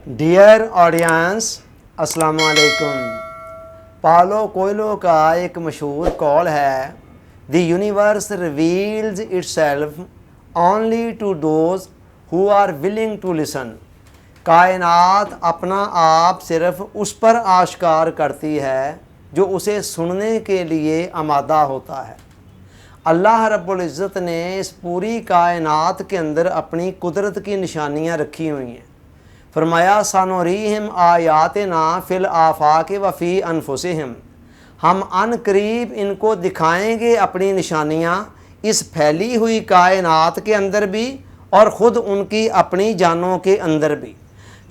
Dear audience, السلام علیکم۔ پالو کوئلو کا ایک مشہور قول ہے، the universe reveals itself only to those who are willing to listen. کائنات اپنا آپ صرف اس پر آشکار کرتی ہے جو اسے سننے کے لیے آمادہ ہوتا ہے۔ اللہ رب العزت نے اس پوری کائنات کے اندر اپنی قدرت کی نشانیاں رکھی ہوئی ہیں۔ فرمایا سنوریہم آیاتنا فی الآفاق وفی انفسہم، ہم ان قریب ان کو دکھائیں گے اپنی نشانیاں اس پھیلی ہوئی کائنات کے اندر بھی اور خود ان کی اپنی جانوں کے اندر بھی۔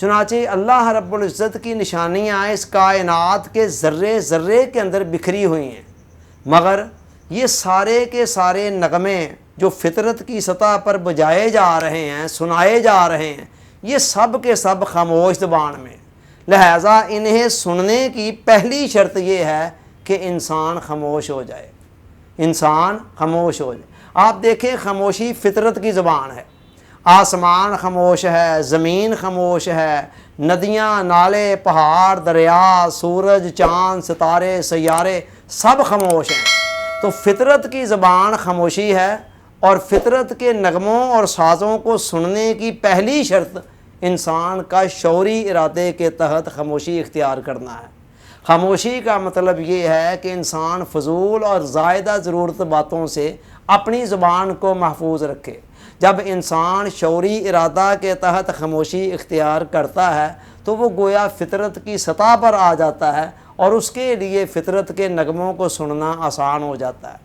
چنانچہ اللہ رب العزت کی نشانیاں اس کائنات کے ذرے ذرے کے اندر بکھری ہوئی ہیں، مگر یہ سارے کے سارے نغمے جو فطرت کی سطح پر بجائے جا رہے ہیں، سنائے جا رہے ہیں، یہ سب کے سب خاموش زبان میں۔ لہٰذا انہیں سننے کی پہلی شرط یہ ہے کہ انسان خاموش ہو جائے، انسان خاموش ہو جائے۔ آپ دیکھیں، خاموشی فطرت کی زبان ہے۔ آسمان خاموش ہے، زمین خاموش ہے، ندیاں، نالے، پہاڑ، دریا، سورج، چاند، ستارے، سیارے سب خاموش ہیں۔ تو فطرت کی زبان خاموشی ہے، اور فطرت کے نغموں اور سازوں کو سننے کی پہلی شرط انسان کا شعوری ارادے کے تحت خاموشی اختیار کرنا ہے۔ خاموشی کا مطلب یہ ہے کہ انسان فضول اور زائدہ ضرورت باتوں سے اپنی زبان کو محفوظ رکھے۔ جب انسان شعوری ارادہ کے تحت خاموشی اختیار کرتا ہے تو وہ گویا فطرت کی سطح پر آ جاتا ہے، اور اس کے لیے فطرت کے نغموں کو سننا آسان ہو جاتا ہے۔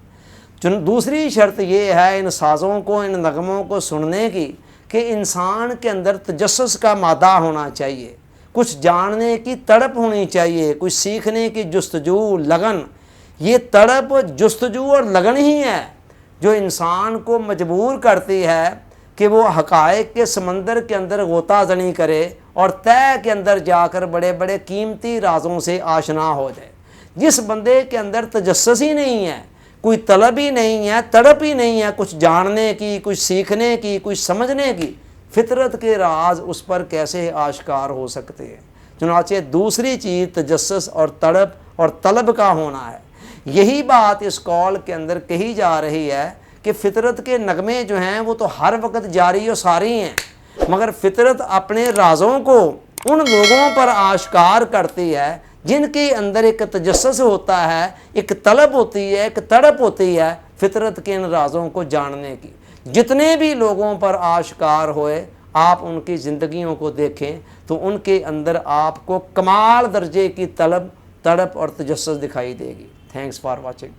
دوسری شرط یہ ہے ان سازوں کو، ان نغموں کو سننے کی، کہ انسان کے اندر تجسس کا مادہ ہونا چاہیے، کچھ جاننے کی تڑپ ہونی چاہیے، کچھ سیکھنے کی جستجو، لگن۔ یہ تڑپ، جستجو اور لگن ہی ہے جو انسان کو مجبور کرتی ہے کہ وہ حقائق کے سمندر کے اندر غوطہ زنی کرے اور طے کے اندر جا کر بڑے بڑے قیمتی رازوں سے آشنا ہو جائے۔ جس بندے کے اندر تجسس ہی نہیں ہے، کوئی طلب ہی نہیں ہے، تڑپ ہی نہیں ہے کچھ جاننے کی، کچھ سیکھنے کی، کچھ سمجھنے کی، فطرت کے راز اس پر کیسے آشکار ہو سکتے ہیں؟ چنانچہ دوسری چیز تجسس اور تڑپ اور طلب کا ہونا ہے۔ یہی بات اس قول کے اندر کہی جا رہی ہے کہ فطرت کے نغمے جو ہیں وہ تو ہر وقت جاری و ساری ہیں، مگر فطرت اپنے رازوں کو ان لوگوں پر آشکار کرتی ہے جن کے اندر ایک تجسس ہوتا ہے، ایک طلب ہوتی ہے، ایک تڑپ ہوتی ہے فطرت کے ان رازوں کو جاننے کی۔ جتنے بھی لوگوں پر آشکار ہوئے، آپ ان کی زندگیوں کو دیکھیں تو ان کے اندر آپ کو کمال درجے کی طلب، تڑپ اور تجسس دکھائی دے گی۔ Thanks for watching.